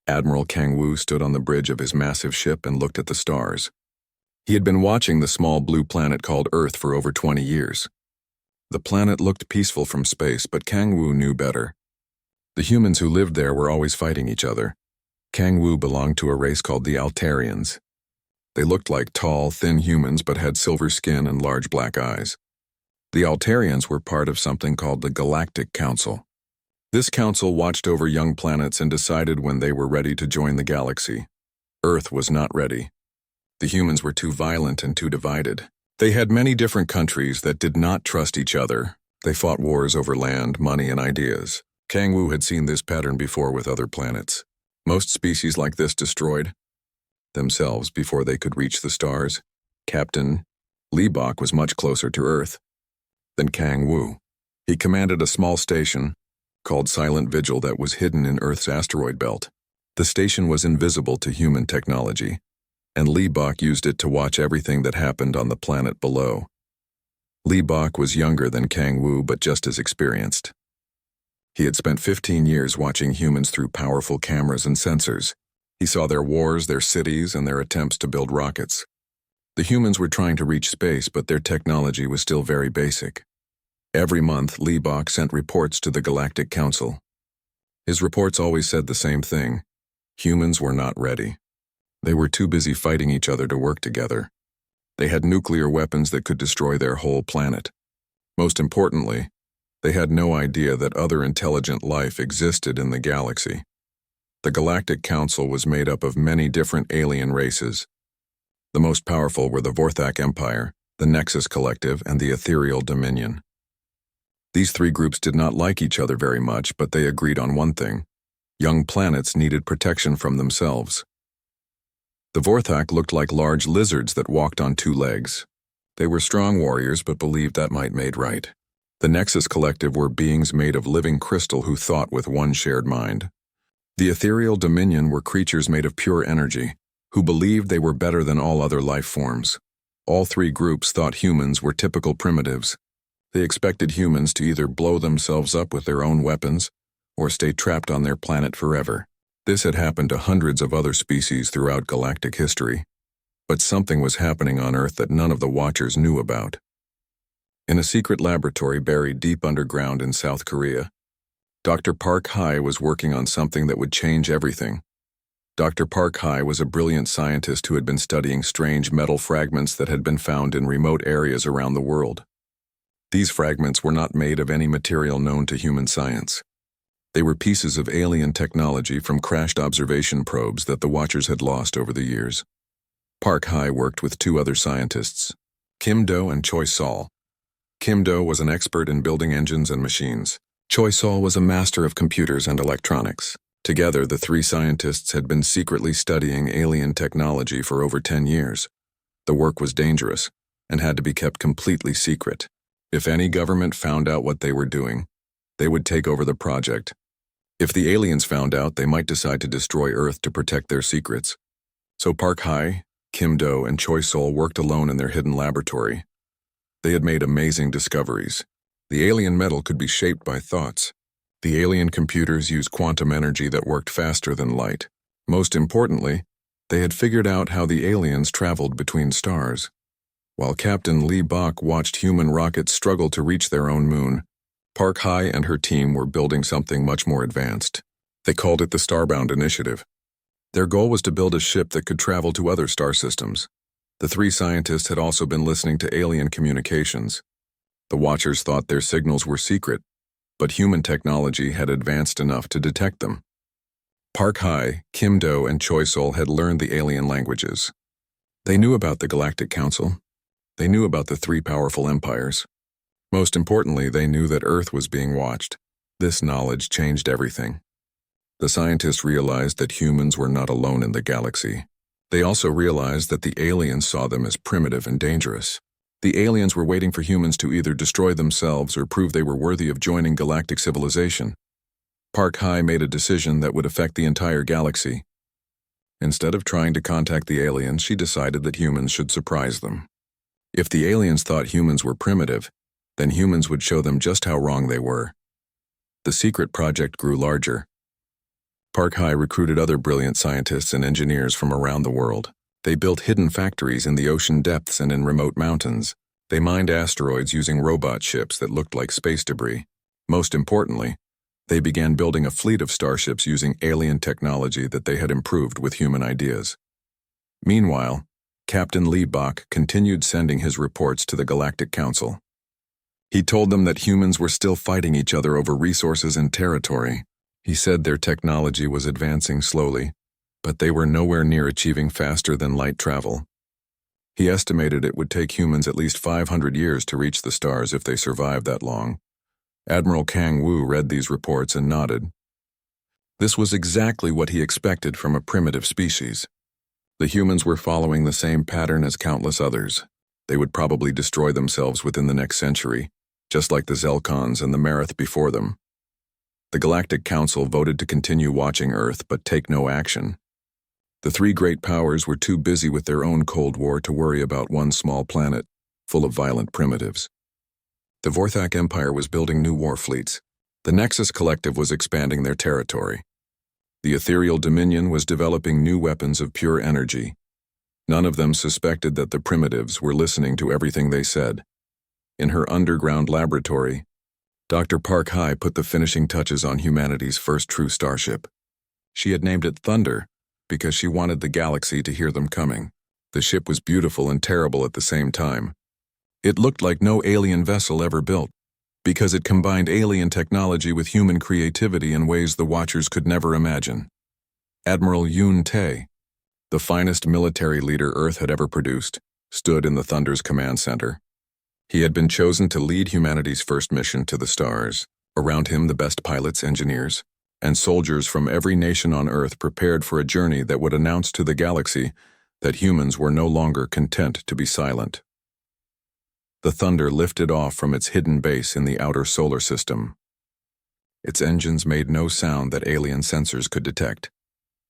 Admiral Kang Wu stood on the bridge of his massive ship and looked at the stars. He had been watching the small blue planet called Earth for over 20 years. The planet looked peaceful from space, but Kang Wu knew better. The humans who lived there were always fighting each other. Kang Wu belonged to a race called the Altarians. They looked like tall, thin humans but had silver skin and large black eyes. The Altarians were part of something called the Galactic Council. This council watched over young planets and decided when they were ready to join the galaxy. Earth was not ready. The humans were too violent and too divided. They had many different countries that did not trust each other. They fought wars over land, money, and ideas. Kang Wu had seen this pattern before with other planets. Most species like this destroyed themselves before they could reach the stars. Captain Li Bok was much closer to Earth than Kang Wu. He commanded a small station called Silent Vigil that was hidden in Earth's asteroid belt. The station was invisible to human technology, and Li Bok used it to watch everything that happened on the planet below. Li Bok was younger than Kang Wu but just as experienced. He had spent 15 years watching humans through powerful cameras and sensors. He saw their wars, their cities, and their attempts to build rockets. The humans were trying to reach space, but their technology was still very basic. Every month, Li Bok sent reports to the Galactic Council. His reports always said the same thing. Humans were not ready. They were too busy fighting each other to work together. They had nuclear weapons that could destroy their whole planet. Most importantly, they had no idea that other intelligent life existed in the galaxy. The Galactic Council was made up of many different alien races. The most powerful were the Vorthak Empire, the Nexus Collective, and the Ethereal Dominion. These three groups did not like each other very much, but they agreed on one thing. Young planets needed protection from themselves. The Vorthak looked like large lizards that walked on two legs. They were strong warriors but believed that might made right. The Nexus Collective were beings made of living crystal who thought with one shared mind. The Ethereal Dominion were creatures made of pure energy, who believed they were better than all other life forms. All three groups thought humans were typical primitives. They expected humans to either blow themselves up with their own weapons or stay trapped on their planet forever. This had happened to hundreds of other species throughout galactic history. But something was happening on Earth that none of the Watchers knew about. In a secret laboratory buried deep underground in South Korea, Dr. Park Hai was working on something that would change everything. Dr. Park Hai was a brilliant scientist who had been studying strange metal fragments that had been found in remote areas around the world. These fragments were not made of any material known to human science. They were pieces of alien technology from crashed observation probes that the Watchers had lost over the years. Park Hai worked with two other scientists, Kim Do and Choi Sol. Kim Do was an expert in building engines and machines. Choi Sol was a master of computers and electronics. Together, the three scientists had been secretly studying alien technology for over 10 years. The work was dangerous and had to be kept completely secret. If any government found out what they were doing, they would take over the project. If the aliens found out, they might decide to destroy Earth to protect their secrets. So Park Hai, Kim Do, and Choi Sol worked alone in their hidden laboratory. They had made amazing discoveries. The alien metal could be shaped by thoughts. The alien computers used quantum energy that worked faster than light. Most importantly, they had figured out how the aliens traveled between stars. While Captain Li Bok watched human rockets struggle to reach their own moon, Park Hai and her team were building something much more advanced. They called it the Starbound Initiative. Their goal was to build a ship that could travel to other star systems. The three scientists had also been listening to alien communications. The Watchers thought their signals were secret, but human technology had advanced enough to detect them. Park Hai, Kim Do, and Choi Sol had learned the alien languages. They knew about the Galactic Council. They knew about the three powerful empires. Most importantly, they knew that Earth was being watched. This knowledge changed everything. The scientists realized that humans were not alone in the galaxy. They also realized that the aliens saw them as primitive and dangerous. The aliens were waiting for humans to either destroy themselves or prove they were worthy of joining galactic civilization. Park Hai made a decision that would affect the entire galaxy. Instead of trying to contact the aliens, she decided that humans should surprise them. If the aliens thought humans were primitive, then humans would show them just how wrong they were. The secret project grew larger. Park High recruited other brilliant scientists and engineers from around the world. They built hidden factories in the ocean depths and in remote mountains. They mined asteroids using robot ships that looked like space debris. Most importantly, they began building a fleet of starships using alien technology that they had improved with human ideas. Meanwhile, Captain Lee Bach continued sending his reports to the Galactic Council. He told them that humans were still fighting each other over resources and territory. He said their technology was advancing slowly, but they were nowhere near achieving faster than light travel. He estimated it would take humans at least 500 years to reach the stars if they survived that long. Admiral Kang Wu read these reports and nodded. This was exactly what he expected from a primitive species. The humans were following the same pattern as countless others. They would probably destroy themselves within the next century, just like the Zelkons and the Mareth before them. The Galactic Council voted to continue watching Earth but take no action. The three great powers were too busy with their own Cold War to worry about one small planet, full of violent primitives. The Vorthak Empire was building new war fleets. The Nexus Collective was expanding their territory. The Ethereal Dominion was developing new weapons of pure energy. None of them suspected that the primitives were listening to everything they said. In her underground laboratory, Dr. Park High put the finishing touches on humanity's first true starship. She had named it Thunder because she wanted the galaxy to hear them coming. The ship was beautiful and terrible at the same time. It looked like no alien vessel ever built, because it combined alien technology with human creativity in ways the Watchers could never imagine. Admiral Yoon Tae, the finest military leader Earth had ever produced, stood in the Thunder's command center. He had been chosen to lead humanity's first mission to the stars. Around him, the best pilots, engineers, and soldiers from every nation on Earth prepared for a journey that would announce to the galaxy that humans were no longer content to be silent. The Thunder lifted off from its hidden base in the outer solar system. Its engines made no sound that alien sensors could detect,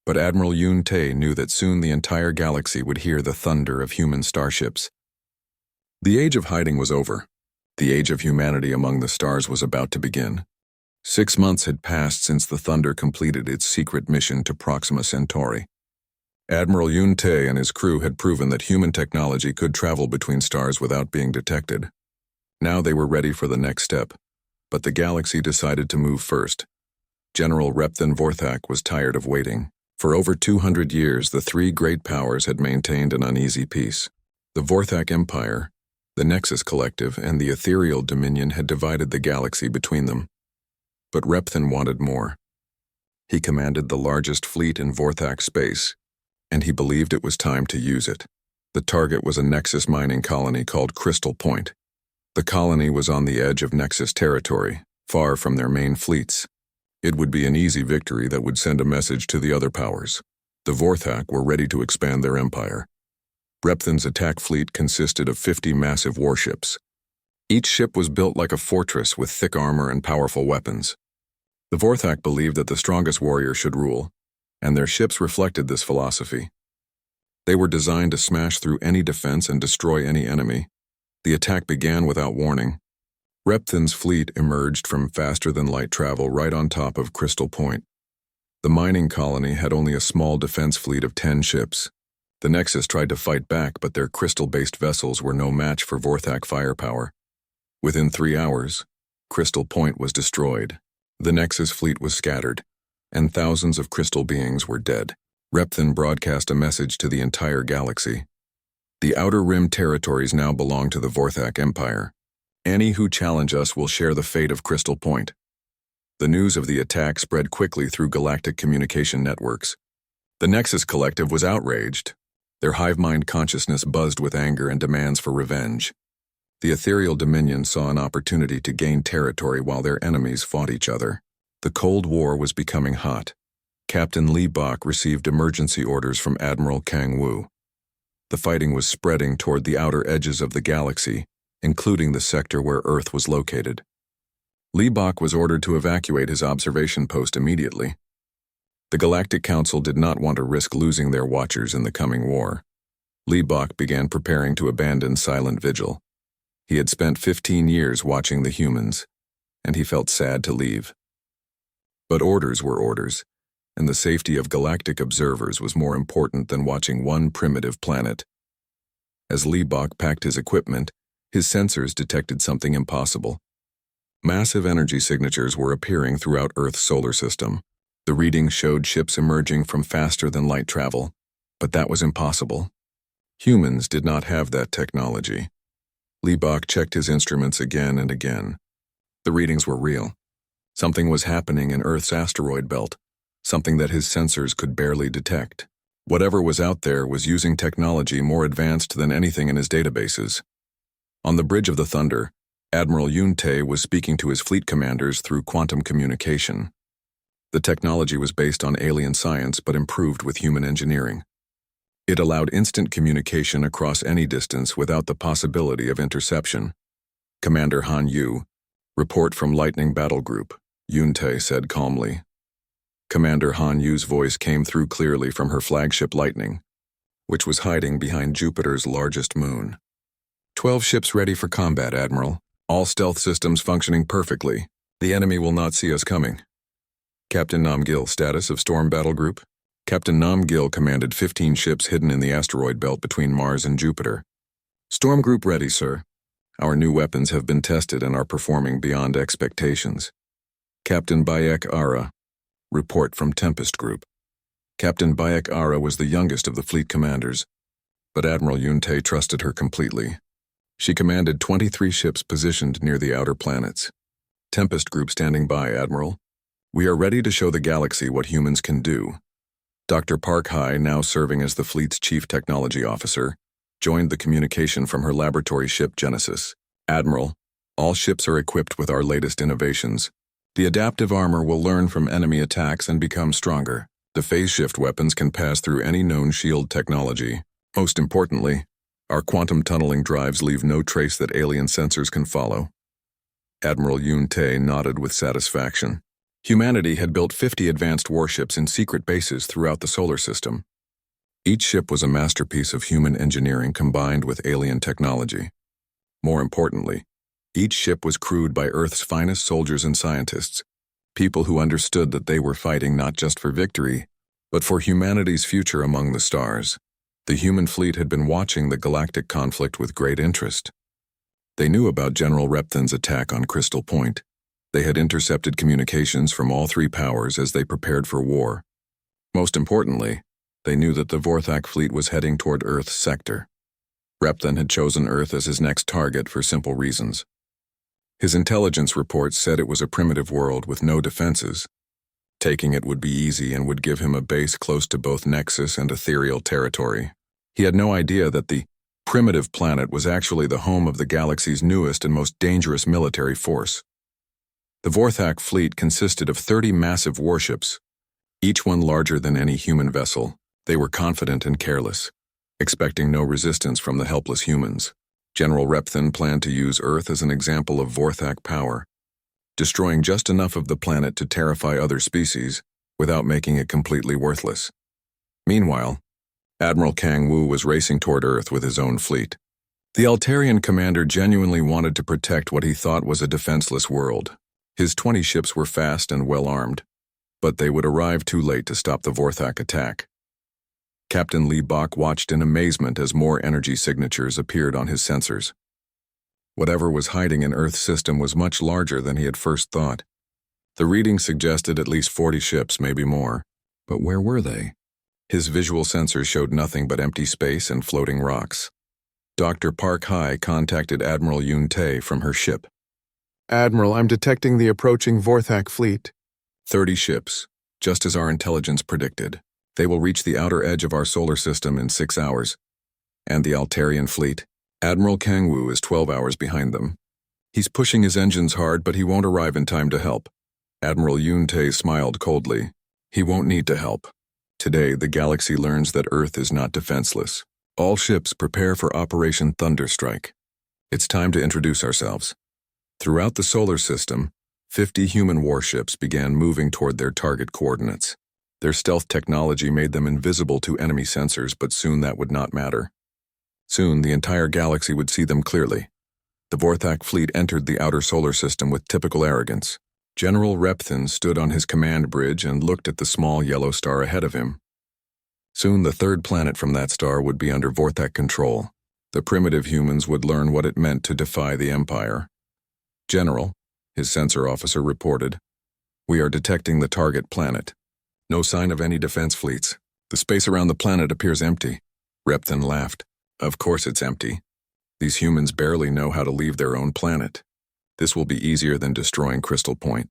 but Admiral Yoon Tae knew that soon the entire galaxy would hear the thunder of human starships. The age of hiding was over. The age of humanity among the stars was about to begin. 6 months had passed since the Thunder completed its secret mission to Proxima Centauri. Admiral Yoon Tae and his crew had proven that human technology could travel between stars without being detected. Now they were ready for the next step, but the galaxy decided to move first. General Repthan Vorthak was tired of waiting. For over 200 years, the three great powers had maintained an uneasy peace. The Vorthak Empire, the Nexus Collective, and the Ethereal Dominion had divided the galaxy between them. But Repthan wanted more. He commanded the largest fleet in Vorthak space, and he believed it was time to use it. The target was a Nexus mining colony called Crystal Point. The colony was on the edge of Nexus territory, far from their main fleets. It would be an easy victory that would send a message to the other powers. The Vorthak were ready to expand their empire. Repthan's attack fleet consisted of 50 massive warships. Each ship was built like a fortress with thick armor and powerful weapons. The Vorthak believed that the strongest warrior should rule, and their ships reflected this philosophy. They were designed to smash through any defense and destroy any enemy. The attack began without warning. Repthan's fleet emerged from faster-than-light travel right on top of Crystal Point. The mining colony had only a small defense fleet of 10 ships. The Nexus tried to fight back, but their crystal-based vessels were no match for Vorthak firepower. Within 3 hours, Crystal Point was destroyed. The Nexus fleet was scattered, and thousands of crystal beings were dead. Repthan broadcast a message to the entire galaxy. The Outer Rim territories now belong to the Vorthak Empire. Any who challenge us will share the fate of Crystal Point. The news of the attack spread quickly through galactic communication networks. The Nexus Collective was outraged. Their hive-mind consciousness buzzed with anger and demands for revenge. The Ethereal Dominion saw an opportunity to gain territory while their enemies fought each other. The Cold War was becoming hot. Captain Lee Bach received emergency orders from Admiral Kang Wu. The fighting was spreading toward the outer edges of the galaxy, including the sector where Earth was located. Lee Bach was ordered to evacuate his observation post immediately. The Galactic Council did not want to risk losing their watchers in the coming war. Lee Bach began preparing to abandon Silent Vigil. He had spent 15 years watching the humans, and he felt sad to leave. But orders were orders, and the safety of galactic observers was more important than watching one primitive planet. As Liebach packed his equipment, his sensors detected something impossible. Massive energy signatures were appearing throughout Earth's solar system. The readings showed ships emerging from faster-than-light travel, but that was impossible. Humans did not have that technology. Liebach checked his instruments again and again. The readings were real. Something was happening in Earth's asteroid belt, something that his sensors could barely detect. Whatever was out there was using technology more advanced than anything in his databases. On the bridge of the Thunder, Admiral Yun-Tae was speaking to his fleet commanders through quantum communication. The technology was based on alien science but improved with human engineering. It allowed instant communication across any distance without the possibility of interception. "Commander Han Yu, report from Lightning Battle Group," Yun-Tae said calmly. Commander Han Yu's voice came through clearly from her flagship Lightning, which was hiding behind Jupiter's largest moon. 12 ships ready for combat, Admiral. All stealth systems functioning perfectly. The enemy will not see us coming. Captain Namgil, status of Storm Battle Group. Captain Namgil commanded 15 ships hidden in the asteroid belt between Mars and Jupiter. Storm Group ready, sir. Our new weapons have been tested and are performing beyond expectations. Captain Bayek Ara, report from Tempest Group. Captain Bayek Ara was the youngest of the fleet commanders, but Admiral Yun-Tae trusted her completely. She commanded 23 ships positioned near the outer planets. Tempest Group standing by, Admiral. We are ready to show the galaxy what humans can do. Dr. Park Hai, now serving as the fleet's chief technology officer, joined the communication from her laboratory ship Genesis. Admiral, all ships are equipped with our latest innovations. The adaptive armor will learn from enemy attacks and become stronger. The phase shift weapons can pass through any known shield technology. Most importantly, our quantum tunneling drives leave no trace that alien sensors can follow. Admiral Yun-Tae nodded with satisfaction. Humanity had built 50 advanced warships in secret bases throughout the solar system. Each ship was a masterpiece of human engineering combined with alien technology. More importantly, each ship was crewed by Earth's finest soldiers and scientists, people who understood that they were fighting not just for victory, but for humanity's future among the stars. The human fleet had been watching the galactic conflict with great interest. They knew about General Repthan's attack on Crystal Point. They had intercepted communications from all three powers as they prepared for war. Most importantly, they knew that the Vorthak fleet was heading toward Earth's sector. Repthan had chosen Earth as his next target for simple reasons. His intelligence reports said it was a primitive world with no defenses. Taking it would be easy and would give him a base close to both Nexus and ethereal territory. He had no idea that the primitive planet was actually the home of the galaxy's newest and most dangerous military force. The Vorthak fleet consisted of 30 massive warships, each one larger than any human vessel. They were confident and careless, expecting no resistance from the helpless humans. General Repthan planned to use Earth as an example of Vorthak power, destroying just enough of the planet to terrify other species without making it completely worthless. Meanwhile, Admiral Kang Wu was racing toward Earth with his own fleet. The Altarian commander genuinely wanted to protect what he thought was a defenseless world. His 20 ships were fast and well-armed, but they would arrive too late to stop the Vorthak attack. Captain Liebach watched in amazement as more energy signatures appeared on his sensors. Whatever was hiding in Earth's system was much larger than he had first thought. The reading suggested at least 40 ships, maybe more. But where were they? His visual sensors showed nothing but empty space and floating rocks. Dr. Park Hai contacted Admiral Yun-Tae from her ship. Admiral, I'm detecting the approaching Vorthak fleet. 30 ships, just as our intelligence predicted. They will reach the outer edge of our solar system in 6 hours. And the Altarian fleet? Admiral Kang Wu is 12 hours behind them. He's pushing his engines hard, but he won't arrive in time to help. Admiral Yun-Tae smiled coldly. He won't need to help. Today, the galaxy learns that Earth is not defenseless. All ships prepare for Operation Thunderstrike. It's time to introduce ourselves. Throughout the solar system, 50 human warships began moving toward their target coordinates. Their stealth technology made them invisible to enemy sensors, but soon that would not matter. Soon, the entire galaxy would see them clearly. The Vorthak fleet entered the outer solar system with typical arrogance. General Repthin stood on his command bridge and looked at the small yellow star ahead of him. Soon the third planet from that star would be under Vorthak control. The primitive humans would learn what it meant to defy the Empire. General, his sensor officer reported, "We are detecting the target planet. No sign of any defense fleets. The space around the planet appears empty." Repthin laughed. "Of course it's empty. These humans barely know how to leave their own planet. This will be easier than destroying Crystal Point."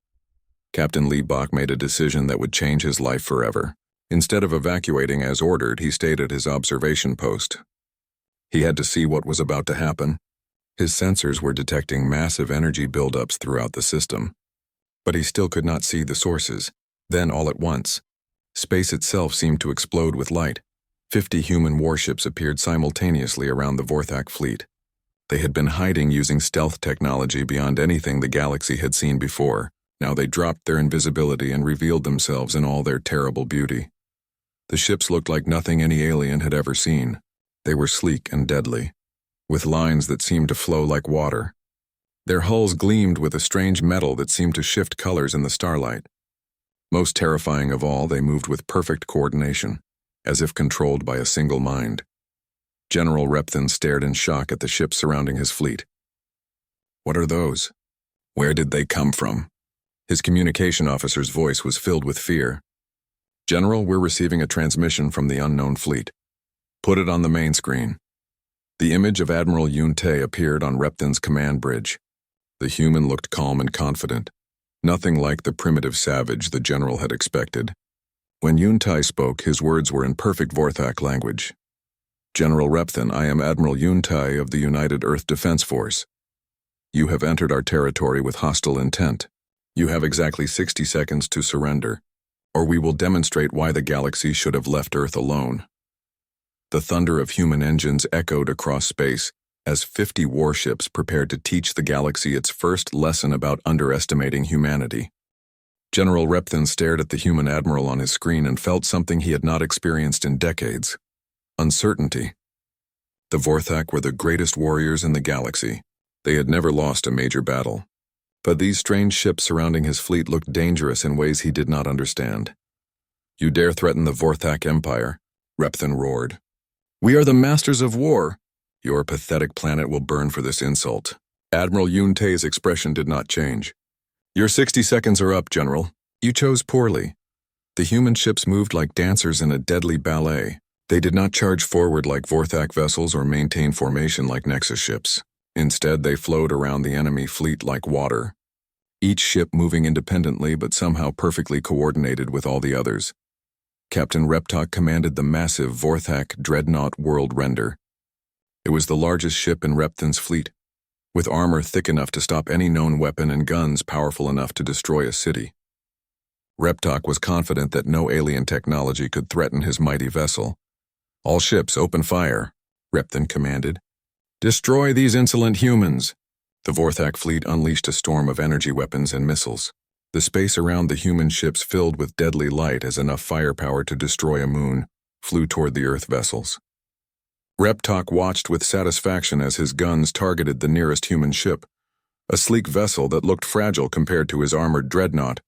Captain Lee Bach made a decision that would change his life forever. Instead of evacuating as ordered, he stayed at his observation post. He had to see what was about to happen. His sensors were detecting massive energy buildups throughout the system. But he still could not see the sources. Then, all at once, space itself seemed to explode with light. 50 human warships appeared simultaneously around the Vorthak fleet. They had been hiding using stealth technology beyond anything the galaxy had seen before. Now they dropped their invisibility and revealed themselves in all their terrible beauty. The ships looked like nothing any alien had ever seen. They were sleek and deadly, with lines that seemed to flow like water. Their hulls gleamed with a strange metal that seemed to shift colors in the starlight. Most terrifying of all, they moved with perfect coordination, as if controlled by a single mind. General Repthin stared in shock at the ships surrounding his fleet. "What are those? Where did they come from?" His communication officer's voice was filled with fear. "General, we're receiving a transmission from the unknown fleet. Put it on the main screen." The image of Admiral Yun-Tae appeared on Repthin's command bridge. The human looked calm and confident, nothing like the primitive savage the general had expected. When Yun-Tae spoke, his words were in perfect Vorthak language. "General Repthin, I am Admiral Yun-Tae of the United Earth Defense Force. You have entered our territory with hostile intent. You have exactly 60 seconds to surrender, or we will demonstrate why the galaxy should have left Earth alone." The thunder of human engines echoed across space as 50 warships prepared to teach the galaxy its first lesson about underestimating humanity. General Repthin stared at the human admiral on his screen and felt something he had not experienced in decades: uncertainty. The Vorthak were the greatest warriors in the galaxy. They had never lost a major battle. But these strange ships surrounding his fleet looked dangerous in ways he did not understand. "You dare threaten the Vorthak Empire?" Repthin roared. "We are the masters of war. Your pathetic planet will burn for this insult." Admiral Yun-Tae's expression did not change. "Your 60 seconds are up, General. You chose poorly." The human ships moved like dancers in a deadly ballet. They did not charge forward like Vorthak vessels or maintain formation like Nexus ships. Instead, they flowed around the enemy fleet like water, each ship moving independently but somehow perfectly coordinated with all the others. Captain Reptok commanded the massive Vorthak Dreadnought World Render. It was the largest ship in Repthin's fleet, with armor thick enough to stop any known weapon and guns powerful enough to destroy a city. Reptok was confident that no alien technology could threaten his mighty vessel. "All ships, open fire," Repthin commanded. "Destroy these insolent humans." The Vorthak fleet unleashed a storm of energy weapons and missiles. The space around the human ships filled with deadly light as enough firepower to destroy a moon flew toward the Earth vessels. Reptok watched with satisfaction as his guns targeted the nearest human ship, a sleek vessel that looked fragile compared to his armored dreadnought.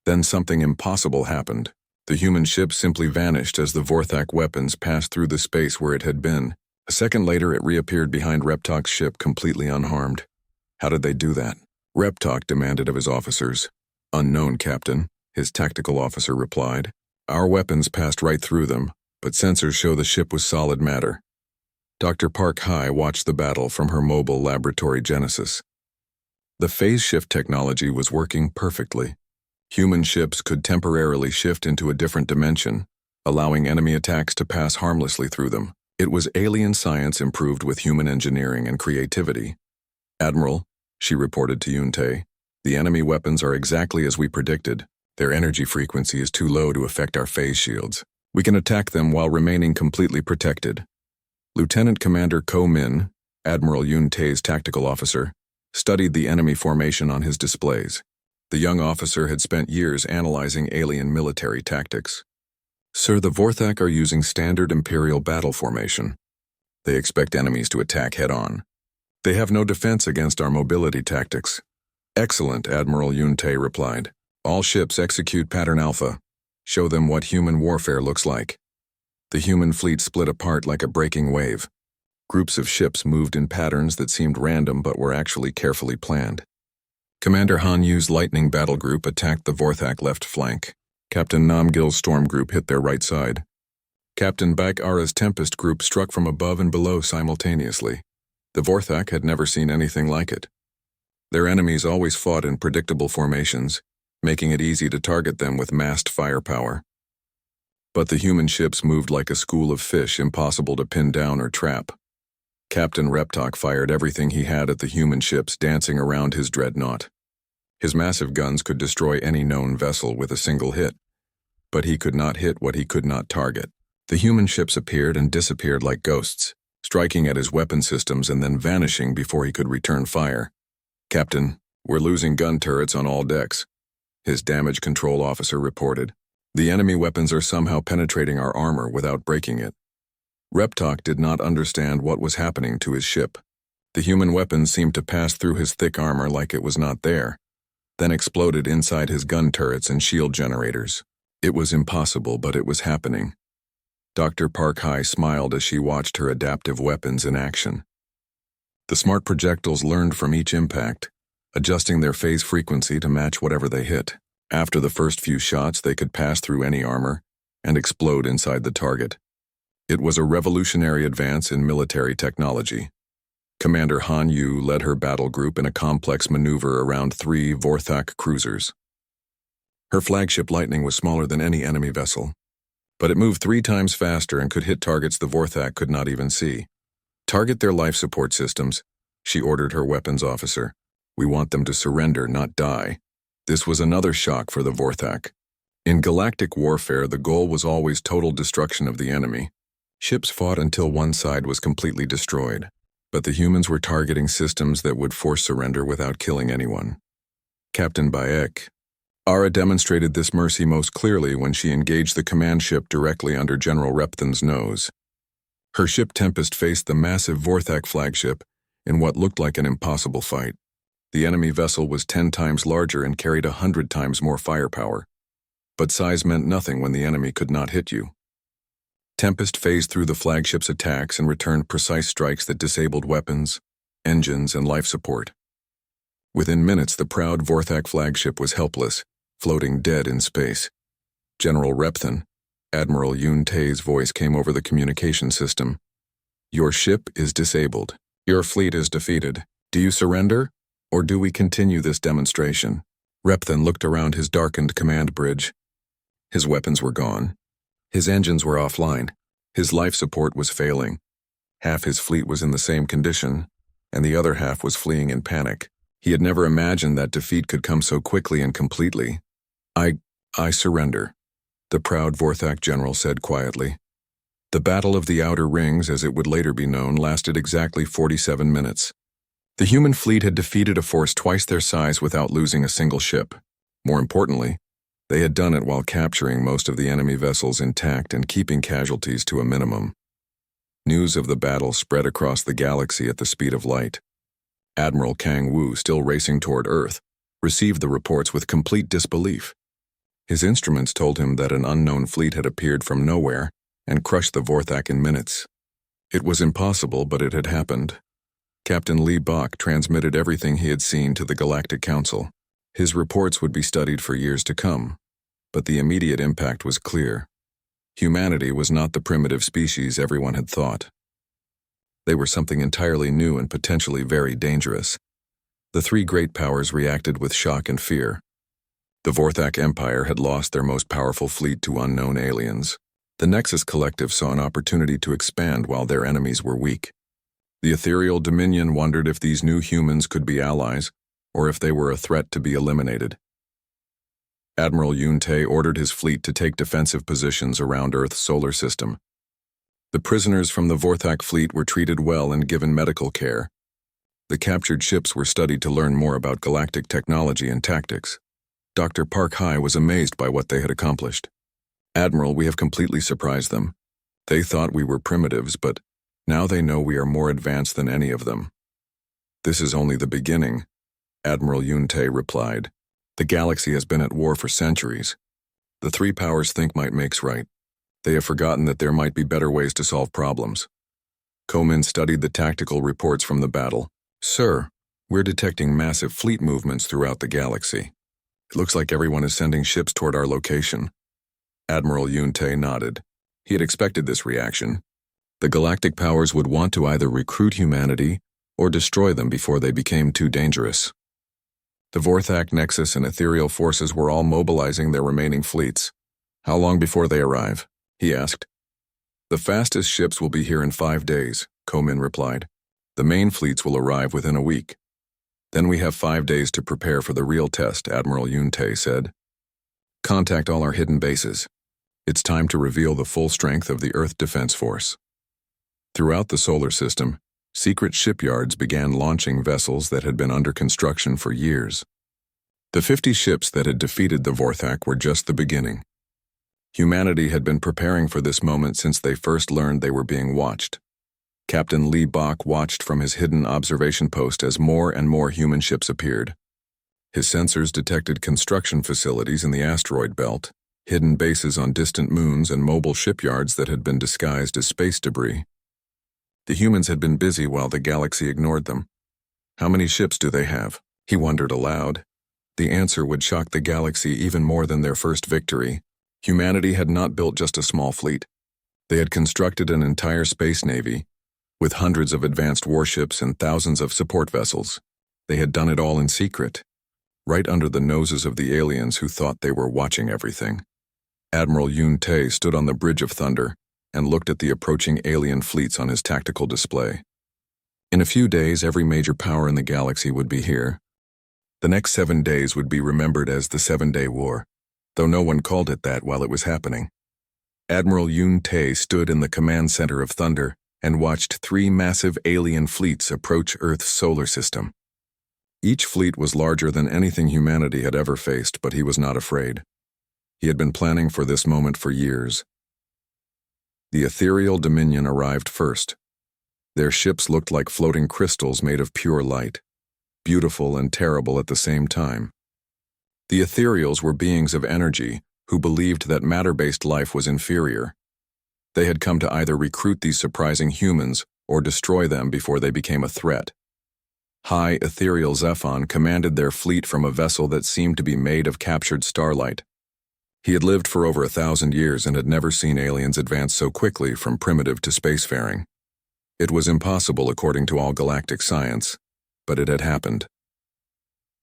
Then something impossible happened. The human ship simply vanished as the Vorthak weapons passed through the space where it had been. A second later, it reappeared behind Reptok's ship completely unharmed. How did they do that? Reptok demanded of his officers. "Unknown, Captain," his tactical officer replied. "Our weapons passed right through them, but sensors show the ship was solid matter." Dr. Park Hai watched the battle from her mobile laboratory Genesis. The phase shift technology was working perfectly. Human ships could temporarily shift into a different dimension, allowing enemy attacks to pass harmlessly through them. It was alien science improved with human engineering and creativity. "Admiral," she reported to Yun-Tae, "the enemy weapons are exactly as we predicted. Their energy frequency is too low to affect our phase shields. We can attack them while remaining completely protected." Lieutenant Commander Ko Min, Admiral Yun-Tae's tactical officer, studied the enemy formation on his displays. The young officer had spent years analyzing alien military tactics. "Sir, the Vorthak are using standard Imperial battle formation. They expect enemies to attack head-on. They have no defense against our mobility tactics. Excellent, Admiral Yunte replied. All ships execute Pattern Alpha. Show them what human warfare looks like. The human fleet split apart like a breaking wave. Groups of ships moved in patterns that seemed random but were actually carefully planned. Commander Han Yu's Lightning Battle Group attacked the Vorthak left flank. Captain Namgil's Storm Group hit their right side. Captain Baik-Ara's Tempest Group struck from above and below simultaneously. The Vorthak had never seen anything like it. Their enemies always fought in predictable formations, making it easy to target them with massed firepower. But the human ships moved like a school of fish, impossible to pin down or trap. Captain Reptok fired everything he had at the human ships dancing around his dreadnought. His massive guns could destroy any known vessel with a single hit, but he could not hit what he could not target. The human ships appeared and disappeared like ghosts, striking at his weapon systems and then vanishing before he could return fire. Captain, we're losing gun turrets on all decks, his damage control officer reported. The enemy weapons are somehow penetrating our armor without breaking it. Reptok did not understand what was happening to his ship. The human weapons seemed to pass through his thick armor like it was not there, then exploded inside his gun turrets and shield generators. It was impossible, but it was happening. Dr. Park Hai smiled as she watched her adaptive weapons in action. The smart projectiles learned from each impact, adjusting their phase frequency to match whatever they hit. After the first few shots, they could pass through any armor and explode inside the target. It was a revolutionary advance in military technology. Commander Han Yu led her battle group in a complex maneuver around 3 Vorthak cruisers. Her flagship Lightning was smaller than any enemy vessel, but it moved 3 times faster and could hit targets the Vorthak could not even see. Target their life support systems, she ordered her weapons officer. We want them to surrender, not die. This was another shock for the Vorthak. In galactic warfare, the goal was always total destruction of the enemy. Ships fought until one side was completely destroyed, but the humans were targeting systems that would force surrender without killing anyone. Captain Baek-Ara demonstrated this mercy most clearly when she engaged the command ship directly under General Repthan's nose. Her ship Tempest faced the massive Vorthak flagship in what looked like an impossible fight. The enemy vessel was 10 times larger and carried 100 times more firepower. But size meant nothing when the enemy could not hit you. Tempest phased through the flagship's attacks and returned precise strikes that disabled weapons, engines, and life support. Within minutes, the proud Vorthak flagship was helpless, floating dead in space. General Repthan, Admiral Yun Tae's voice came over the communication system. Your ship is disabled. Your fleet is defeated. Do you surrender, or do we continue this demonstration? Repthan looked around his darkened command bridge. His weapons were gone. His engines were offline. His life support was failing. Half his fleet was in the same condition, and the other half was fleeing in panic. He had never imagined that defeat could come so quickly and completely. I surrender, the proud Vorthak general said quietly. The Battle of the Outer Rings, as it would later be known, lasted exactly 47 minutes. The human fleet had defeated a force twice their size without losing a single ship. More importantly, they had done it while capturing most of the enemy vessels intact and keeping casualties to a minimum. News of the battle spread across the galaxy at the speed of light. Admiral Kang Wu, still racing toward Earth, received the reports with complete disbelief. His instruments told him that an unknown fleet had appeared from nowhere and crushed the Vorthak in minutes. It was impossible, but it had happened. Captain Lee Bok transmitted everything he had seen to the Galactic Council. His reports would be studied for years to come, but the immediate impact was clear. Humanity was not the primitive species everyone had thought. They were something entirely new and potentially very dangerous. The 3 great powers reacted with shock and fear. The Vorthak Empire had lost their most powerful fleet to unknown aliens. The Nexus Collective saw an opportunity to expand while their enemies were weak. The Ethereal Dominion wondered if these new humans could be allies, or if they were a threat to be eliminated. Admiral Yun Tae ordered his fleet to take defensive positions around Earth's solar system. The prisoners from the Vorthak fleet were treated well and given medical care. The captured ships were studied to learn more about galactic technology and tactics. Dr. Park Hai was amazed by what they had accomplished. Admiral, we have completely surprised them. They thought we were primitives, but now they know we are more advanced than any of them. This is only the beginning. Admiral Yunte replied. The galaxy has been at war for centuries. The three powers think might makes right. They have forgotten that there might be better ways to solve problems. Komin studied the tactical reports from the battle. Sir, we're detecting massive fleet movements throughout the galaxy. It looks like everyone is sending ships toward our location. Admiral Yunte nodded. He had expected this reaction. The galactic powers would want to either recruit humanity or destroy them before they became too dangerous. The Vorthak Nexus and ethereal forces were all mobilizing their remaining fleets. How long before they arrive? He asked. The fastest ships will be here in 5 days, Komin replied. The main fleets will arrive within a week. Then we have 5 days to prepare for the real test, Admiral Yunte said. Contact all our hidden bases. It's time to reveal the full strength of the Earth Defense Force. Throughout the solar system, secret shipyards began launching vessels that had been under construction for years. The 50 ships that had defeated the Vorthak were just the beginning. Humanity had been preparing for this moment since they first learned they were being watched. Captain Lee Bach watched from his hidden observation post as more and more human ships appeared. His sensors detected construction facilities in the asteroid belt, hidden bases on distant moons, and mobile shipyards that had been disguised as space debris. The humans had been busy while the galaxy ignored them. How many ships do they have? He wondered aloud. The answer would shock the galaxy even more than their first victory. Humanity had not built just a small fleet. They had constructed an entire space navy, with hundreds of advanced warships and thousands of support vessels. They had done it all in secret, right under the noses of the aliens who thought they were watching everything. Admiral Yunte stood on the Bridge of Thunder and looked at the approaching alien fleets on his tactical display. In a few days, every major power in the galaxy would be here. The next 7 days would be remembered as the 7-Day War, though no one called it that while it was happening. Admiral Yunte stood in the command center of Thunder and watched 3 massive alien fleets approach Earth's solar system. Each fleet was larger than anything humanity had ever faced, but he was not afraid. He had been planning for this moment for years. The ethereal Dominion arrived first. Their ships looked like floating crystals made of pure light, beautiful and terrible at the same time. The ethereals were beings of energy who believed that matter-based life was inferior. They had come to either recruit these surprising humans or destroy them before they became a threat. High Ethereal Zephon commanded their fleet from a vessel that seemed to be made of captured starlight. He had lived for over 1,000 years and had never seen aliens advance so quickly from primitive to spacefaring. It was impossible according to all galactic science, but it had happened.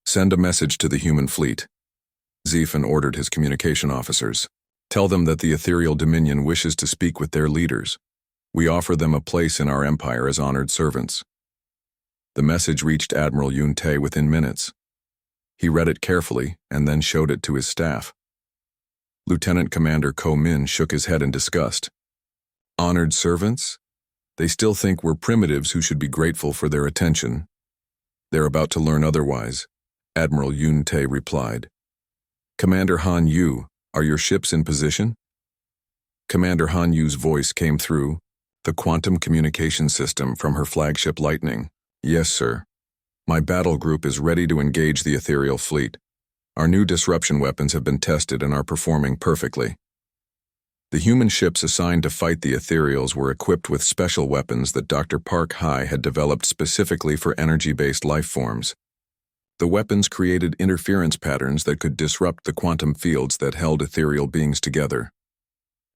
Send a message to the human fleet. Zephon ordered his communication officers. Tell them that the ethereal Dominion wishes to speak with their leaders. We offer them a place in our empire as honored servants. The message reached Admiral Yunte within minutes. He read it carefully and then showed it to his staff. Lieutenant Commander Komin shook his head in disgust. Honored servants? They still think we're primitives who should be grateful for their attention. They're about to learn otherwise, Admiral Yunte replied. Commander Han Yu, are your ships in position? Commander Han Yu's voice came through the quantum communication system from her flagship Lightning. Yes, sir. My battle group is ready to engage the ethereal fleet. Our new disruption weapons have been tested and are performing perfectly. The human ships assigned to fight the ethereals were equipped with special weapons that Dr. Park Hai had developed specifically for energy-based life forms. The weapons created interference patterns that could disrupt the quantum fields that held ethereal beings together.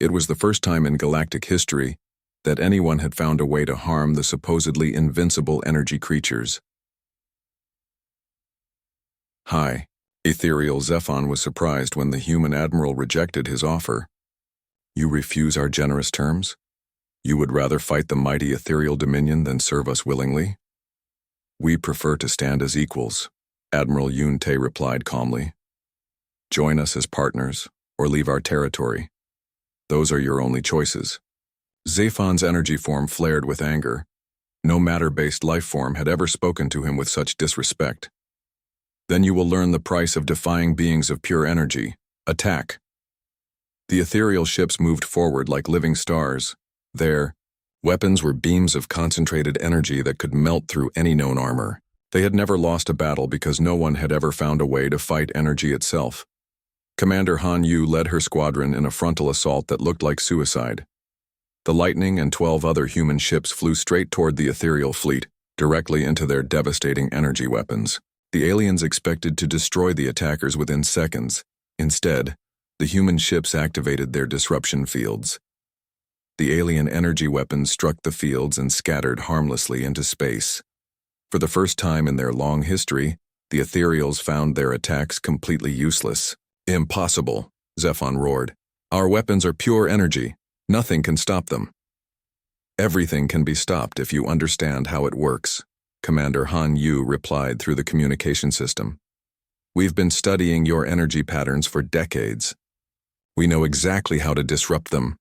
It was the first time in galactic history that anyone had found a way to harm the supposedly invincible energy creatures. Hi. Ethereal Zephon was surprised when the human admiral rejected his offer. You refuse our generous terms? You would rather fight the mighty ethereal Dominion than serve us willingly? We prefer to stand as equals, Admiral Yunte replied calmly. Join us as partners, or leave our territory. Those are your only choices. Zephon's energy form flared with anger. No matter-based life form had ever spoken to him with such disrespect. Then you will learn the price of defying beings of pure energy. Attack. The ethereal ships moved forward like living stars. Their weapons were beams of concentrated energy that could melt through any known armor. They had never lost a battle because no one had ever found a way to fight energy itself. Commander Han Yu led her squadron in a frontal assault that looked like suicide. The Lightning and 12 other human ships flew straight toward the ethereal fleet, directly into their devastating energy weapons. The aliens expected to destroy the attackers within seconds. Instead, the human ships activated their disruption fields. The alien energy weapons struck the fields and scattered harmlessly into space. For the first time in their long history, the ethereals found their attacks completely useless. "Impossible," Zephon roared. "Our weapons are pure energy. Nothing can stop them." "Everything can be stopped if you understand how it works," Commander Han Yu replied through the communication system. "We've been studying your energy patterns for decades. We know exactly how to disrupt them."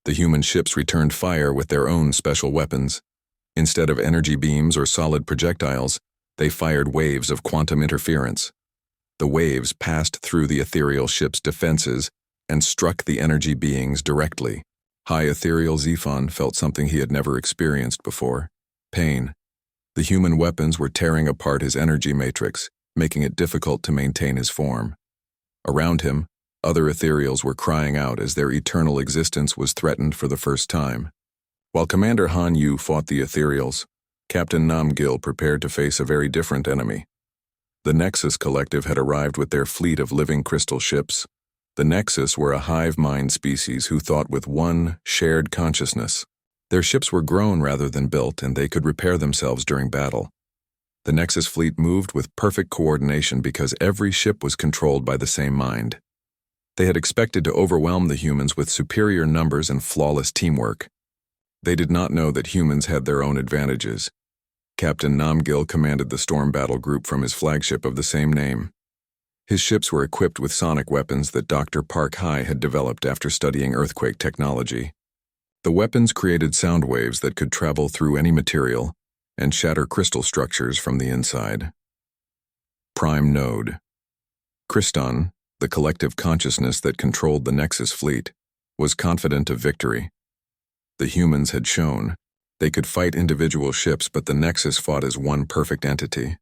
The human ships returned fire with their own special weapons. Instead of energy beams or solid projectiles, they fired waves of quantum interference. The waves passed through the ethereal ship's defenses and struck the energy beings directly. High Ethereal Zephon felt something he had never experienced before: pain. The human weapons were tearing apart his energy matrix, making it difficult to maintain his form. Around him, other ethereals were crying out as their eternal existence was threatened for the first time. While Commander Han Yu fought the ethereals, Captain Nam Gil prepared to face a very different enemy. The Nexus Collective had arrived with their fleet of living crystal ships. The Nexus were a hive mind species who thought with one shared consciousness. Their ships were grown rather than built, and they could repair themselves during battle. The Nexus fleet moved with perfect coordination because every ship was controlled by the same mind. They had expected to overwhelm the humans with superior numbers and flawless teamwork. They did not know that humans had their own advantages. Captain Nam Gil commanded the storm battle group from his flagship of the same name. His ships were equipped with sonic weapons that Dr. Park Hai had developed after studying earthquake technology. The weapons created sound waves that could travel through any material and shatter crystal structures from the inside. Prime Node. Kriston, the collective consciousness that controlled the Nexus fleet, was confident of victory. The humans had shown they could fight individual ships, but the Nexus fought as one perfect entity.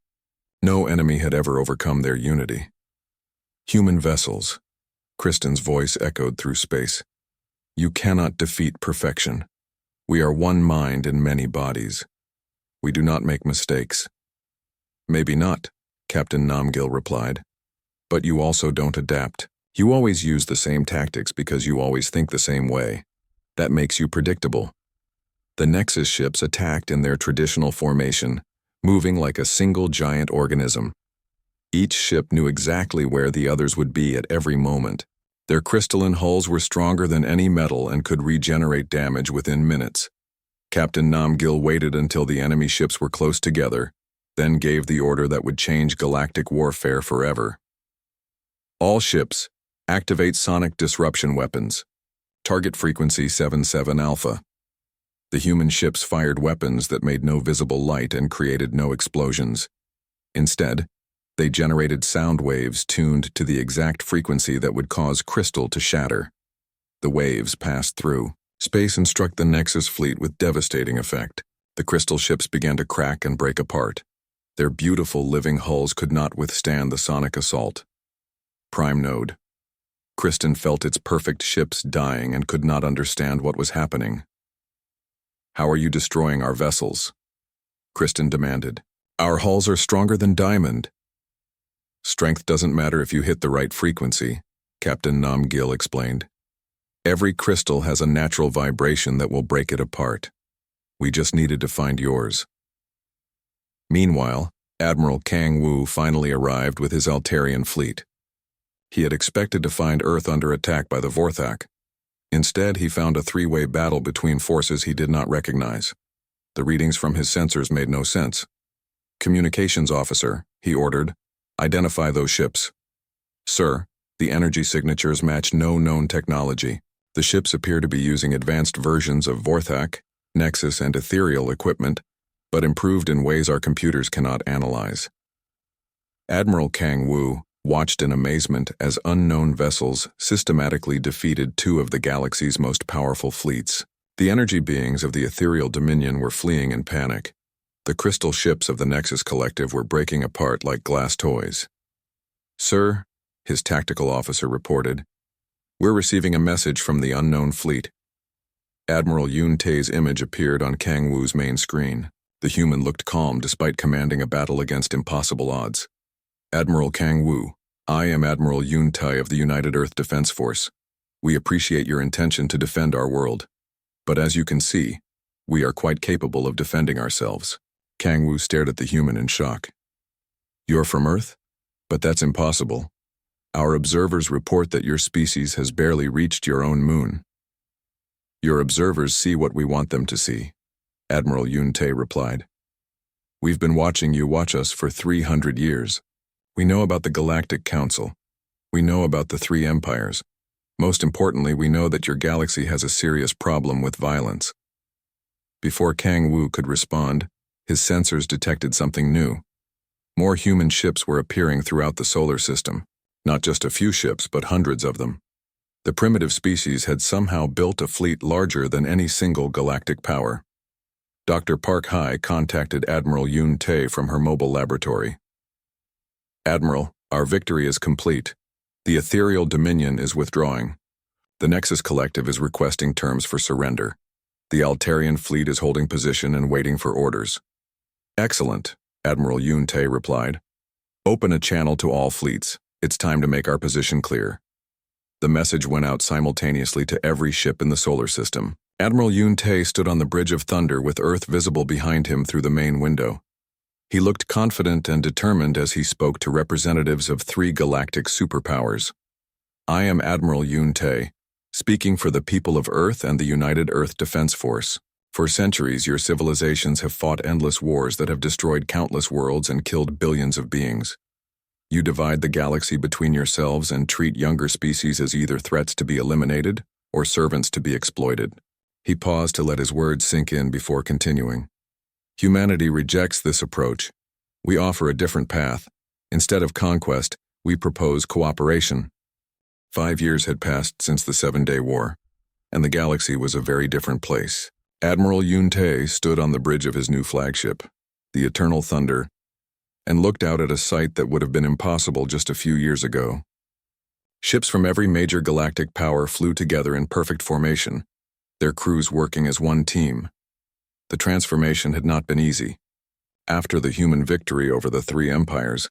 No enemy had ever overcome their unity. "Human vessels," Kriston's voice echoed through space. "You cannot defeat perfection. We are one mind in many bodies. We do not make mistakes." "Maybe not," Captain Nam Gil replied. "But you also don't adapt. You always use the same tactics because you always think the same way. That makes you predictable." The Nexus ships attacked in their traditional formation, moving like a single giant organism. Each ship knew exactly where the others would be at every moment. Their crystalline hulls were stronger than any metal and could regenerate damage within minutes. Captain Nam Gil waited until the enemy ships were close together, then gave the order that would change galactic warfare forever. "All ships, activate sonic disruption weapons. Target frequency 77 Alpha." The human ships fired weapons that made no visible light and created no explosions. Instead, they generated sound waves tuned to the exact frequency that would cause crystal to shatter. The waves passed through space and struck the Nexus fleet with devastating effect. The crystal ships began to crack and break apart. Their beautiful living hulls could not withstand the sonic assault. Prime Node. Kriston felt its perfect ships dying and could not understand what was happening. "How are you destroying our vessels?" Kriston demanded. "Our hulls are stronger than diamond." "Strength doesn't matter if you hit the right frequency," Captain Nam Gil explained. "Every crystal has a natural vibration that will break it apart. We just needed to find yours." Meanwhile, Admiral Kang Wu finally arrived with his Altarian fleet. He had expected to find Earth under attack by the Vorthak. Instead, he found a three-way battle between forces he did not recognize. The readings from his sensors made no sense. "Communications officer," he ordered, "identify those ships." "Sir, the energy signatures match no known technology. The ships appear to be using advanced versions of Vorthak, Nexus, and ethereal equipment, but improved in ways our computers cannot analyze." Admiral Kang Wu watched in amazement as unknown vessels systematically defeated two of the galaxy's most powerful fleets. The energy beings of the ethereal dominion were fleeing in panic. The The crystal ships of the Nexus Collective were breaking apart like glass toys. "Sir," his tactical officer reported, "we're receiving a message from the unknown fleet." Admiral Yun Tae's image appeared on Kang Wu's main screen. The human looked calm despite commanding a battle against impossible odds. "Admiral Kang Wu, I am Admiral Yun Tae of the United Earth Defense Force. We appreciate your intention to defend our world. But as you can see, we are quite capable of defending ourselves." Kang Wu stared at the human in shock. "You're from Earth? But that's impossible. Our observers report that your species has barely reached your own moon." "Your observers see what we want them to see," Admiral Yun Tae replied. "We've been watching you watch us for 300 years. We know about the Galactic Council. We know about the three empires. Most importantly, we know that your galaxy has a serious problem with violence." Before Kang Wu could respond, his sensors detected something new. More human ships were appearing throughout the solar system. Not just a few ships, but hundreds of them. The primitive species had somehow built a fleet larger than any single galactic power. Dr. Park Hai contacted Admiral Yun Tae from her mobile laboratory. "Admiral, our victory is complete. The ethereal dominion is withdrawing. The Nexus Collective is requesting terms for surrender. The Altarian fleet is holding position and waiting for orders." "Excellent," Admiral Yun Tae replied. "Open a channel to all fleets. It's time to make our position clear." The message went out simultaneously to every ship in the solar system. Admiral Yun Tae stood on the Bridge of Thunder with Earth visible behind him through the main window. He looked confident and determined as he spoke to representatives of three galactic superpowers. "I am Admiral Yun Tae, speaking for the people of Earth and the United Earth Defense Force. For centuries, your civilizations have fought endless wars that have destroyed countless worlds and killed billions of beings. You divide the galaxy between yourselves and treat younger species as either threats to be eliminated or servants to be exploited." He paused to let his words sink in before continuing. "Humanity rejects this approach. We offer a different path. Instead of conquest, we propose cooperation." 5 years had passed since the 7-Day War, and the galaxy was a very different place. Admiral Yun Tae stood on the bridge of his new flagship, the Eternal Thunder, and looked out at a sight that would have been impossible just a few years ago. Ships from every major galactic power flew together in perfect formation, their crews working as one team. The transformation had not been easy. After the human victory over the three empires,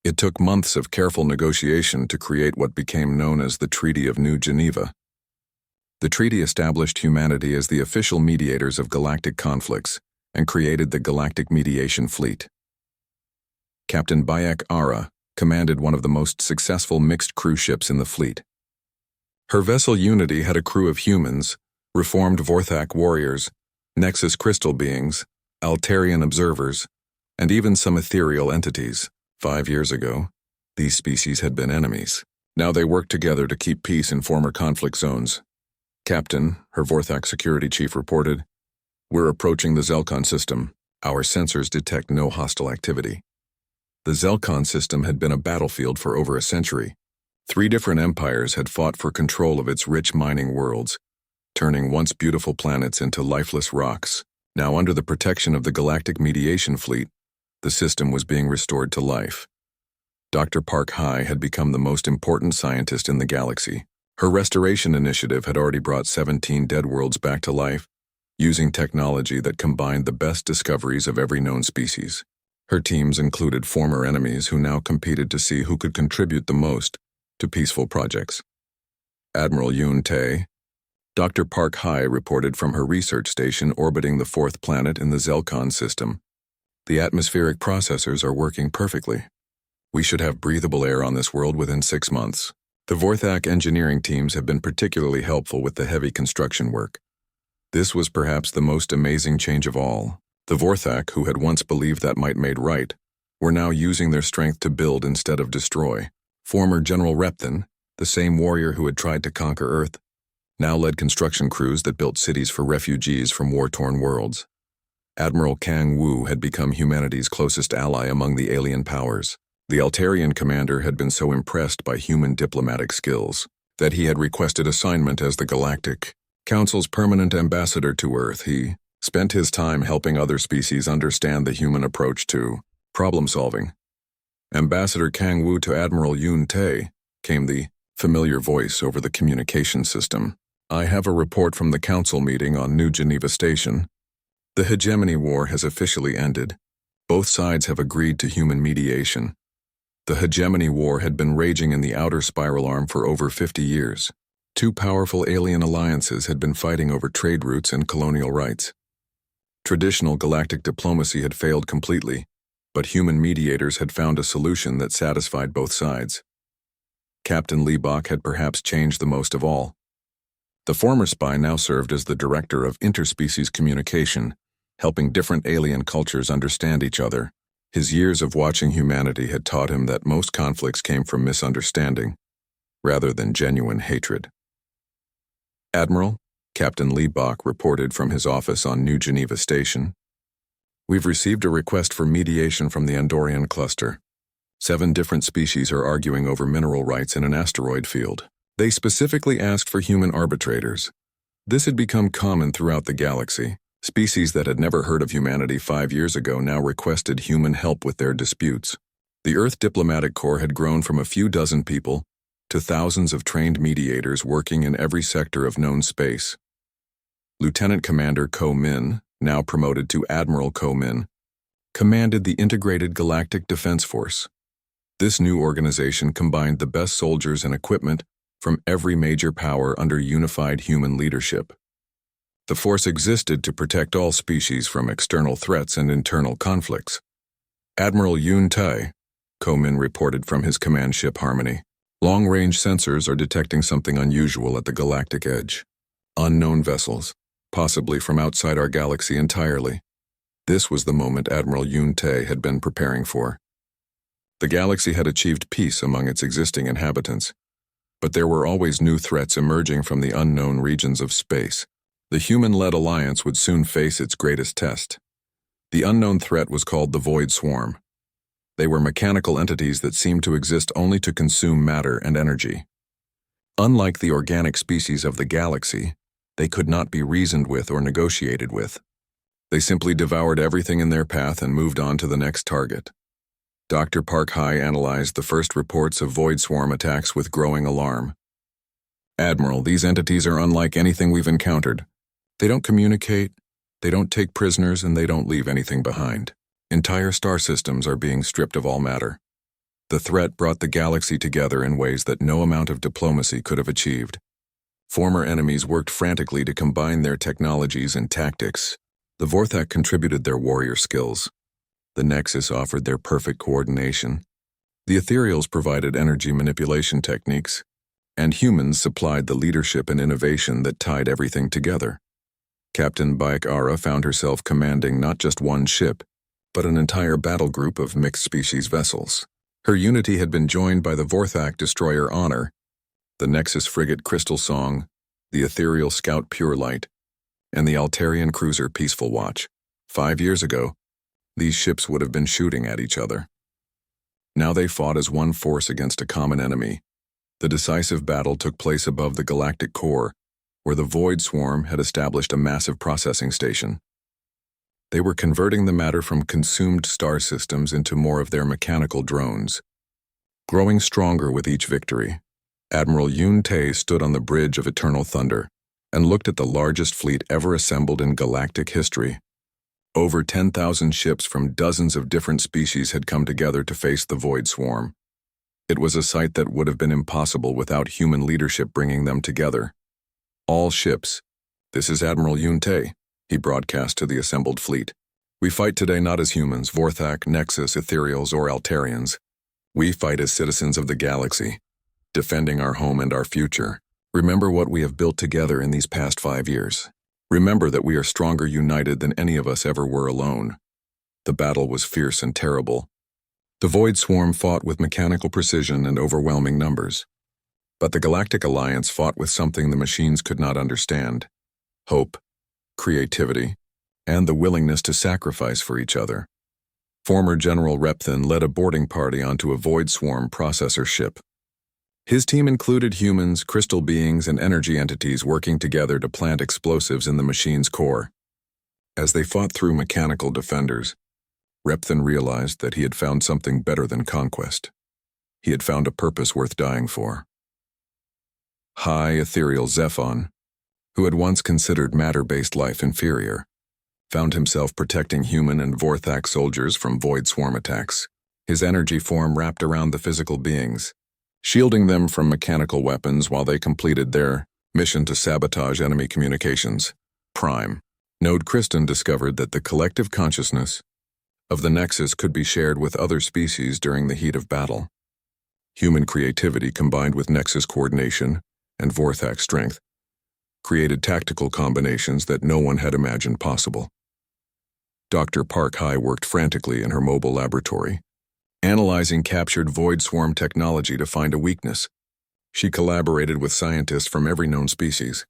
it took months of careful negotiation to create what became known as the Treaty of New Geneva. The treaty established humanity as the official mediators of galactic conflicts and created the Galactic Mediation Fleet. Captain Bayek Ara commanded one of the most successful mixed crew ships in the fleet. Her vessel Unity had a crew of humans, reformed Vorthak warriors, Nexus crystal beings, Altarian observers, and even some ethereal entities. 5 years ago, these species had been enemies. Now they worked together to keep peace in former conflict zones. "Captain," her Vorthak security chief reported, "we're approaching the Zelkon system. Our sensors detect no hostile activity." The Zelkon system had been a battlefield for over a century. 3 different empires had fought for control of its rich mining worlds, turning once beautiful planets into lifeless rocks. Now, under the protection of the Galactic Mediation Fleet, the system was being restored to life. Dr. Park Hai had become the most important scientist in the galaxy. Her restoration initiative had already brought 17 dead worlds back to life, using technology that combined the best discoveries of every known species. Her teams included former enemies who now competed to see who could contribute the most to peaceful projects. Admiral Yun Tae, Dr. Park Hai reported from her research station orbiting the 4th planet in the Zelkon system. "The atmospheric processors are working perfectly. We should have breathable air on this world within 6 months. The Vorthak engineering teams have been particularly helpful with the heavy construction work. This was perhaps the most amazing change of all. The Vorthak, who had once believed that might made right, were now using their strength to build instead of destroy. Former General Repton, the same warrior who had tried to conquer Earth, now led construction crews that built cities for refugees from war-torn worlds. Admiral Kang Wu had become humanity's closest ally among the alien powers. The Altarian commander had been so impressed by human diplomatic skills that he had requested assignment as the Galactic Council's permanent ambassador to Earth. He spent his time helping other species understand the human approach to problem-solving. Ambassador Kang Wu to Admiral Yun Tae, came the familiar voice over the communication system. I have a report from the council meeting on New Geneva Station. The Hegemony War has officially ended. Both sides have agreed to human mediation. The Hegemony War had been raging in the outer spiral arm for over 50 years. Two powerful alien alliances had been fighting over trade routes and colonial rights. Traditional galactic diplomacy had failed completely, but human mediators had found a solution that satisfied both sides. Captain Lee Bok had perhaps changed the most of all. The former spy now served as the director of interspecies communication, helping different alien cultures understand each other. His years of watching humanity had taught him that most conflicts came from misunderstanding, rather than genuine hatred. Admiral, Captain Lee Bok reported from his office on New Geneva Station. We've received a request for mediation from the Andorian cluster. 7 different species are arguing over mineral rights in an asteroid field. They specifically asked for human arbitrators. This had become common throughout the galaxy. Species that had never heard of humanity 5 years ago now requested human help with their disputes. The Earth Diplomatic Corps had grown from a few dozen people to thousands of trained mediators working in every sector of known space. Lieutenant Commander Ko Min, now promoted to Admiral Ko Min, commanded the Integrated Galactic Defense Force. This new organization combined the best soldiers and equipment from every major power under unified human leadership. The force existed to protect all species from external threats and internal conflicts. Admiral Yun Tae, Ko Min reported from his command ship Harmony. Long-range sensors are detecting something unusual at the galactic edge. Unknown vessels, possibly from outside our galaxy entirely. This was the moment Admiral Yun Tae had been preparing for. The galaxy had achieved peace among its existing inhabitants, but there were always new threats emerging from the unknown regions of space. The human-led alliance would soon face its greatest test. The unknown threat was called the Void Swarm. They were mechanical entities that seemed to exist only to consume matter and energy. Unlike the organic species of the galaxy, they could not be reasoned with or negotiated with. They simply devoured everything in their path and moved on to the next target. Dr. Park Hai analyzed the first reports of Void Swarm attacks with growing alarm. Admiral, these entities are unlike anything we've encountered. They don't communicate, they don't take prisoners, and they don't leave anything behind. Entire star systems are being stripped of all matter. The threat brought the galaxy together in ways that no amount of diplomacy could have achieved. Former enemies worked frantically to combine their technologies and tactics. The Vorthak contributed their warrior skills. The Nexus offered their perfect coordination. The Ethereals provided energy manipulation techniques, and humans supplied the leadership and innovation that tied everything together. Captain Baek Ara found herself commanding not just one ship, but an entire battle group of mixed-species vessels. Her unity had been joined by the Vorthak destroyer Honor, the Nexus frigate Crystal Song, the Ethereal scout Pure Light, and the Altarian cruiser Peaceful Watch. 5 years ago, these ships would have been shooting at each other. Now they fought as one force against a common enemy. The decisive battle took place above the galactic core, where the Void Swarm had established a massive processing station. They were converting the matter from consumed star systems into more of their mechanical drones. Growing stronger with each victory, Admiral Yun Tae stood on the bridge of Eternal Thunder and looked at the largest fleet ever assembled in galactic history. Over 10,000 ships from dozens of different species had come together to face the Void Swarm. It was a sight that would have been impossible without human leadership bringing them together. All ships. This is Admiral Yun Tae, he broadcast to the assembled fleet. We fight today not as humans, Vorthak, Nexus, Ethereals, or Altarians. We fight as citizens of the galaxy, defending our home and our future. Remember what we have built together in these past 5 years. Remember that we are stronger united than any of us ever were alone. The battle was fierce and terrible. The Void Swarm fought with mechanical precision and overwhelming numbers. But the Galactic Alliance fought with something the machines could not understand: hope, creativity, and the willingness to sacrifice for each other. Former General Repthin led a boarding party onto a Void Swarm processor ship. His team included humans, crystal beings, and energy entities working together to plant explosives in the machine's core. As they fought through mechanical defenders, Repthan realized that he had found something better than conquest. He had found a purpose worth dying for. High ethereal Zephon, who had once considered matter-based life inferior, found himself protecting human and Vorthak soldiers from void swarm attacks, his energy form wrapped around the physical beings, shielding them from mechanical weapons while they completed their mission to sabotage enemy communications. Prime. Node Kristen discovered that the collective consciousness of the Nexus could be shared with other species during the heat of battle. Human creativity combined with Nexus coordination and Vorthak strength created tactical combinations that no one had imagined possible. Dr. Park High worked frantically in her mobile laboratory, analyzing captured void swarm technology to find a weakness. She collaborated with scientists from every known species,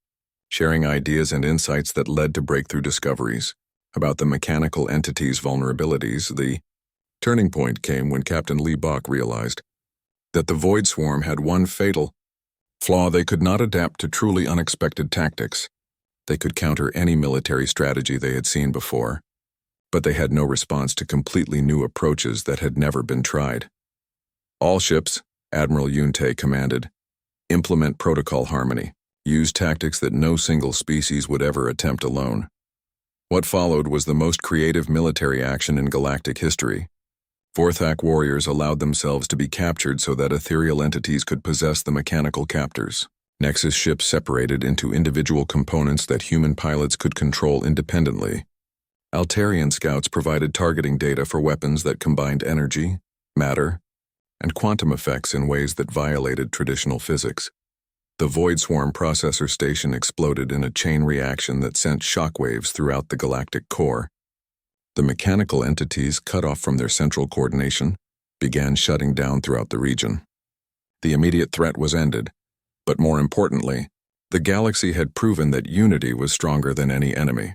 sharing ideas and insights that led to breakthrough discoveries about the mechanical entity's vulnerabilities. The turning point came when Captain Lee Bach realized that the void swarm had one fatal flaw: they could not adapt to truly unexpected tactics. They could counter any military strategy they had seen before, but they had no response to completely new approaches that had never been tried. All ships, Admiral Yunte commanded, implement protocol harmony. Use tactics that no single species would ever attempt alone. What followed was the most creative military action in galactic history. Vorthak warriors allowed themselves to be captured so that ethereal entities could possess the mechanical captors. Nexus ships separated into individual components that human pilots could control independently. Altarian scouts provided targeting data for weapons that combined energy, matter, and quantum effects in ways that violated traditional physics. The Void Swarm processor station exploded in a chain reaction that sent shockwaves throughout the galactic core. The mechanical entities, cut off from their central coordination, began shutting down throughout the region. The immediate threat was ended, but more importantly, the galaxy had proven that unity was stronger than any enemy.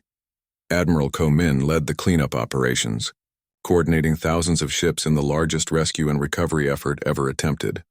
Admiral Ko Min led the cleanup operations, coordinating thousands of ships in the largest rescue and recovery effort ever attempted.